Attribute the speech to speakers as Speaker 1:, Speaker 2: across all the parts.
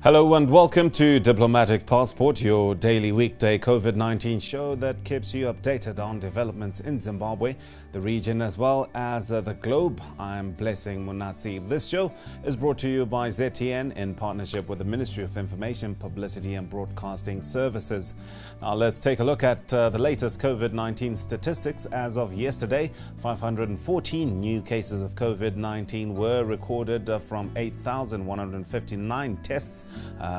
Speaker 1: Hello and welcome to Diplomatic Passport, your daily weekday COVID-19 show that keeps you updated on developments in Zimbabwe, the region as well as the globe. I'm Blessing Munatsi. This show is brought to you by ZTN in partnership with the Ministry of Information, Publicity and Broadcasting Services. Now let's take a look at the latest COVID-19 statistics. As of yesterday, 514 new cases of COVID-19 were recorded from 8,159 tests.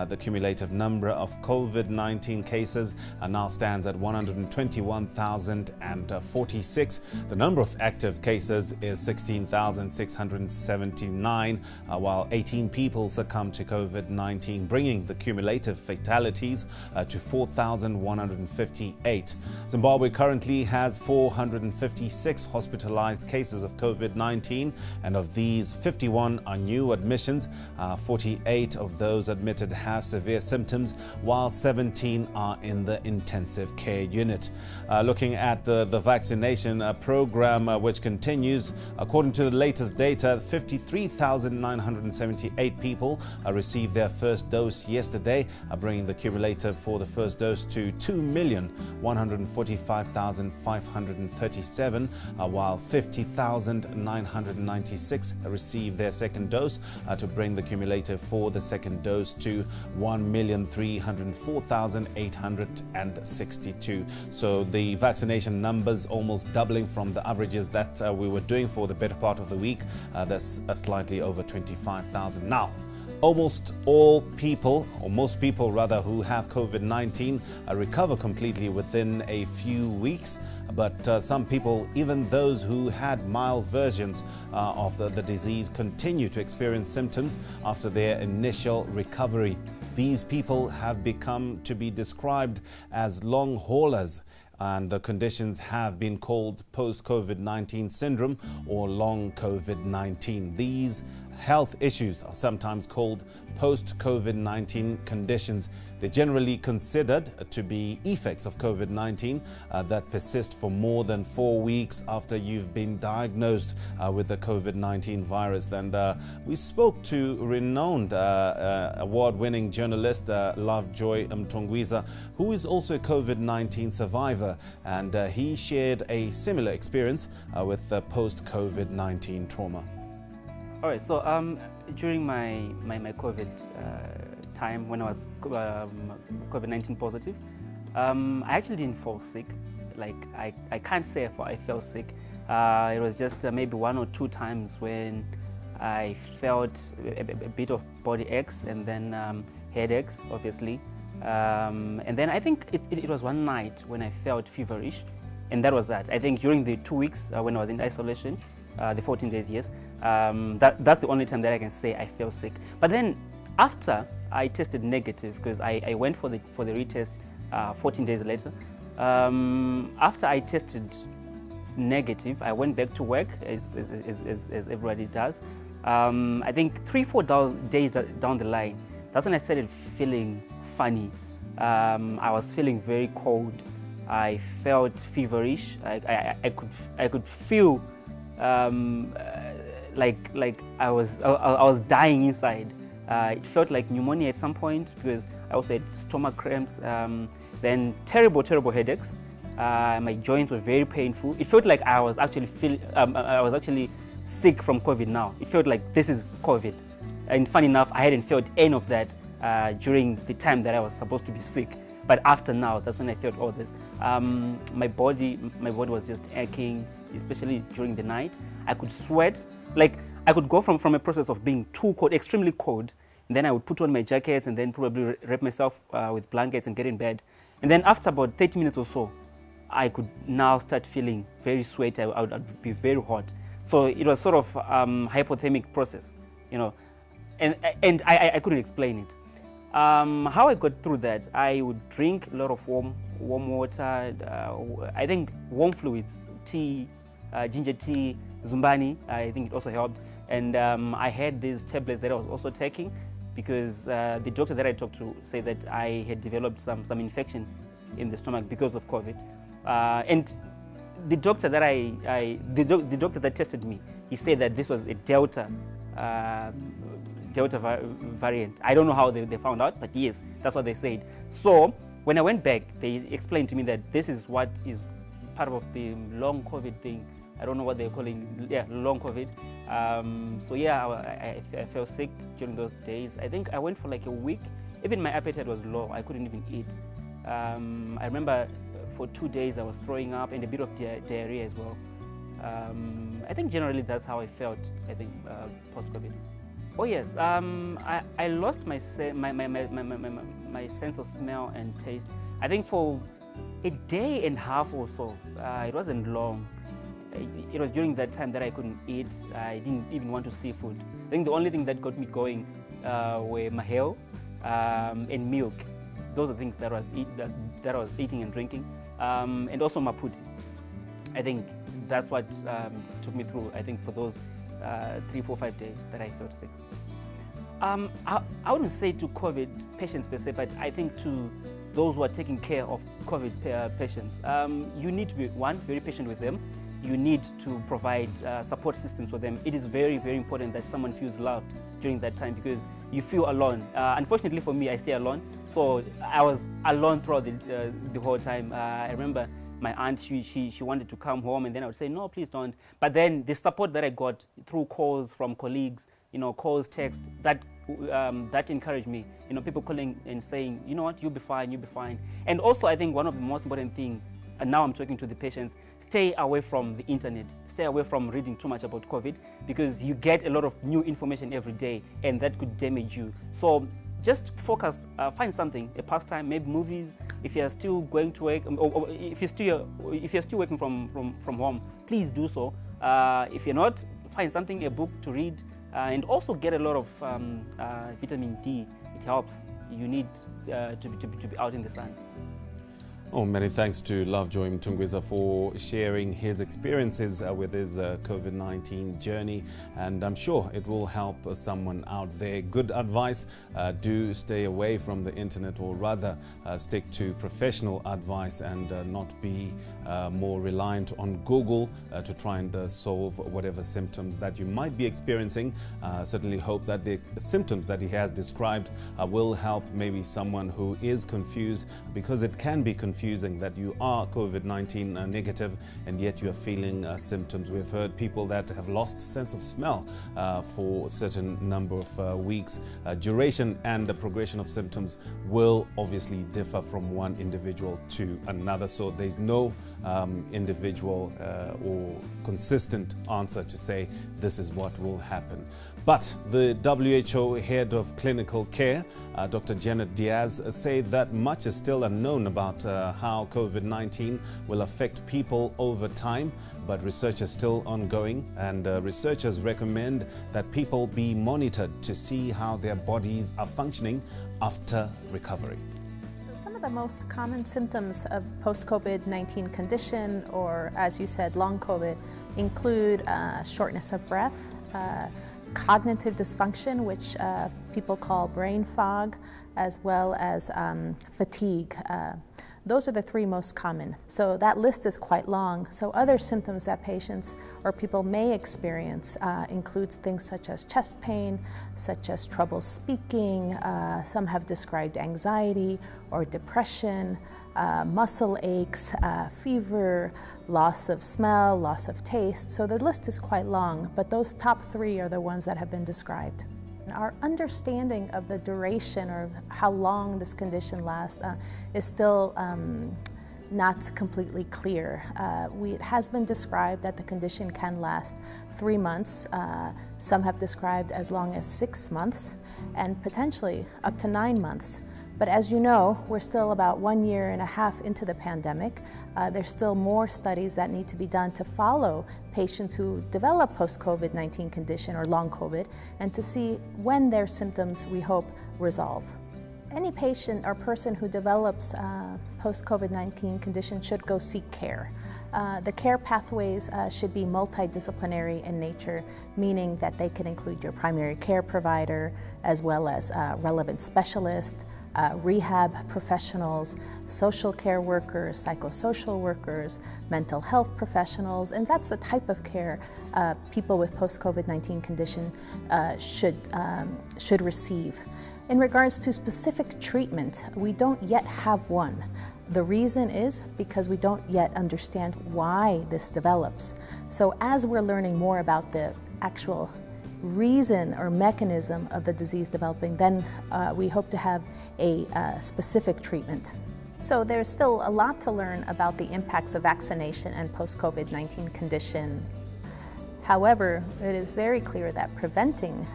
Speaker 1: The cumulative number of COVID-19 cases now stands at 121,046. The number of active cases is 16,679, while 18 people succumbed to COVID-19, bringing the cumulative fatalities to 4,158. Zimbabwe currently has 456 hospitalized cases of COVID-19, and of these, 51 are new admissions. 48 of those admitted have severe symptoms, while 17 are in the intensive care unit. Looking at the vaccination program, which continues, according to the latest data, 53,978 people received their first dose yesterday, bringing the cumulative for the first dose to 2,145,537, while 50,996 received their second dose, to bring the cumulative for the second dose to 1,304,862. So the vaccination numbers almost doubling from the averages that we were doing for the better part of the week. That's slightly over 25,000. Now, almost all people, or most people rather, who have COVID-19 recover completely within a few weeks. But some people, even those who had mild versions of the disease, continue to experience symptoms after their initial recovery. These people have become to be described as long haulers, and the conditions have been called post-COVID-19 syndrome or long COVID-19. These health issues are sometimes called post-COVID-19 conditions. They're generally considered to be effects of COVID-19 that persist for more than 4 weeks after you've been diagnosed with the COVID-19 virus. And we spoke to renowned award-winning journalist Lovejoy Mtongwiza, who is also a COVID-19 survivor, and he shared a similar experience with post-COVID-19 trauma.
Speaker 2: All right, so during my COVID time, when I was COVID-19 positive, I actually didn't fall sick. Like, I can't say I fell sick. It was just maybe 1 or 2 times when I felt a bit of body aches and then headaches, obviously. And then I think it was one night when I felt feverish, and that was that. I think during the 2 weeks when I was in isolation, the 14 days, yes, that's the only time that I can say I felt sick. But then after I tested negative, because I went for the retest 14 days later, after I tested negative, I went back to work as everybody does. I think 3-4 days down the line, that's when I started feeling funny. I was feeling very cold. I felt feverish. I could feel like I was dying inside. It felt like pneumonia at some point, because I also had stomach cramps, then terrible headaches. My joints were very painful. It felt like I was actually sick from COVID now. It felt like this is COVID. And funny enough, I hadn't felt any of that during the time that I was supposed to be sick. But after now, that's when I felt all this. My body was just aching, especially during the night. I could sweat. Like, I could go from a process of being too cold, extremely cold, and then I would put on my jackets and then probably wrap myself with blankets and get in bed. And then after about 30 minutes or so, I could now start feeling very sweaty. I'd be very hot. So it was sort of hypothermic process, you know, and I couldn't explain it. How I got through that, I would drink a lot of warm water, I think warm fluids, tea, ginger tea, Zumbani, I think it also helped. And I had these tablets that I was also taking, because the doctor that I talked to said that I had developed some infection in the stomach because of COVID. And the doctor that the doctor that tested me, he said that this was a Delta Delta variant. I don't know how they found out, but yes, that's what they said. So when I went back, they explained to me that this is what is part of the long COVID thing. I don't know what they're calling, long COVID. So yeah, I felt sick during those days. I think I went for like a week. Even my appetite was low. I couldn't even eat. I remember for 2 days I was throwing up and a bit of diarrhea as well. I think generally that's how I felt, I think, post-COVID. Oh yes, I lost my sense of smell and taste. I think for a day and a half or so. It wasn't long. It was during that time that I couldn't eat. I didn't even want to see food. I think the only thing that got me going were maheo and milk. Those are things that I was eating and drinking, and also maputi. I think that's what took me through, I think, for those 3, 4, 5 days that I felt sick. I wouldn't say to COVID patients per se, but I think to those who are taking care of COVID patients, you need to be, one, very patient with them. You need to provide support systems for them. It is very, very important that someone feels loved during that time, because you feel alone. Unfortunately for me, I stay alone, so I was alone throughout the whole time. I remember my aunt, she wanted to come home, and then I would say, no, please don't. But then the support that I got through calls from colleagues, calls, text, that encouraged me. People calling and saying, you know what, you'll be fine, you'll be fine. And also, I think one of the most important things, and now I'm talking to the patients, stay away from the internet. Stay away from reading too much about COVID, because you get a lot of new information every day, and that could damage you. So just focus, find something, a pastime, maybe movies. If you're still going to work, or if you're still working from home, please do so. If you're not, find something, a book to read, and also get a lot of vitamin D. It helps. You need to be out in the sun.
Speaker 1: Oh, many thanks to Lovejoy Mtungwiza for sharing his experiences with his COVID-19 journey, and I'm sure it will help someone out there. Good advice, do stay away from the internet, or rather stick to professional advice and not be more reliant on Google to try and solve whatever symptoms that you might be experiencing. Certainly hope that the symptoms that he has described will help maybe someone who is confused, because it can be confusing that you are COVID-19 negative and yet you are feeling symptoms. We've heard people that have lost sense of smell for a certain number of weeks. Duration and the progression of symptoms will obviously differ from one individual to another, so there's no individual or consistent answer to say this is what will happen. But the WHO head of clinical care, Dr. Janet Diaz, said that much is still unknown about how COVID-19 will affect people over time, but research is still ongoing, and researchers recommend that people be monitored to see how their bodies are functioning after recovery.
Speaker 3: Some of the most common symptoms of post-COVID-19 condition, or as you said, long COVID, include shortness of breath, cognitive dysfunction, which people call brain fog, as well as fatigue. Those are the three most common. So that list is quite long. So other symptoms that patients or people may experience includes things such as chest pain, such as trouble speaking. Some have described anxiety or depression, muscle aches, fever, loss of smell, loss of taste. So the list is quite long, but those top three are the ones that have been described. Our understanding of the duration or how long this condition lasts is still not completely clear. It has been described that the condition can last 3 months. Some have described as long as 6 months, and potentially up to 9 months. But as you know, we're still about 1.5 years into the pandemic. There's still more studies that need to be done to follow patients who develop post-COVID-19 condition or long COVID, and to see when their symptoms, we hope, resolve. Any patient or person who develops post-COVID-19 condition should go seek care. The care pathways should be multidisciplinary in nature, meaning that they can include your primary care provider, as well as relevant specialists, rehab professionals, social care workers, psychosocial workers, mental health professionals, and that's the type of care people with post-COVID-19 condition should receive. In regards to specific treatment, we don't yet have one. The reason is because we don't yet understand why this develops. So as we're learning more about the actual reason or mechanism of the disease developing, then we hope to have a specific treatment. So there's still a lot to learn about the impacts of vaccination and post-COVID-19 condition. However, it is very clear that preventing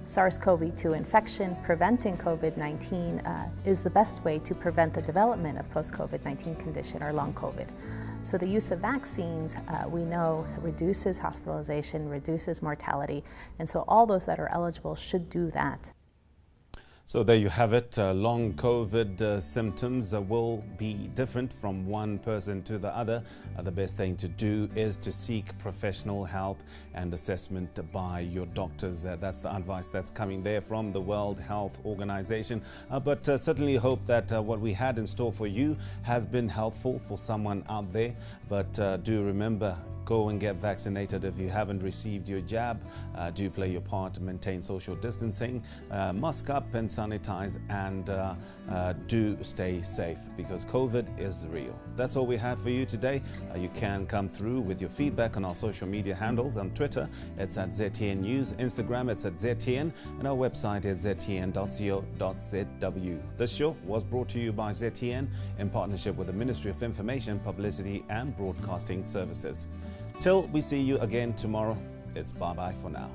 Speaker 3: SARS-CoV-2 infection, preventing COVID-19 is the best way to prevent the development of post-COVID-19 condition or long COVID. So the use of vaccines, we know, reduces hospitalization, reduces mortality, and so all those that are eligible should do that.
Speaker 1: So there you have it. Long COVID symptoms will be different from one person to the other. The best thing to do is to seek professional help and assessment by your doctors. That's the advice that's coming there from the World Health Organization. But certainly hope that what we had in store for you has been helpful for someone out there. But do remember, go and get vaccinated if you haven't received your jab. Do play your part to maintain social distancing, mask up and sanitize, and do stay safe because COVID is real. That's all we had for you today. You can come through with your feedback on our social media handles. On Twitter, it's at ZTN News. Instagram, it's at ZTN. And our website is ztn.co.zw. This show was brought to you by ZTN in partnership with the Ministry of Information, Publicity and Broadcasting Services. Till we see you again tomorrow, it's bye-bye for now.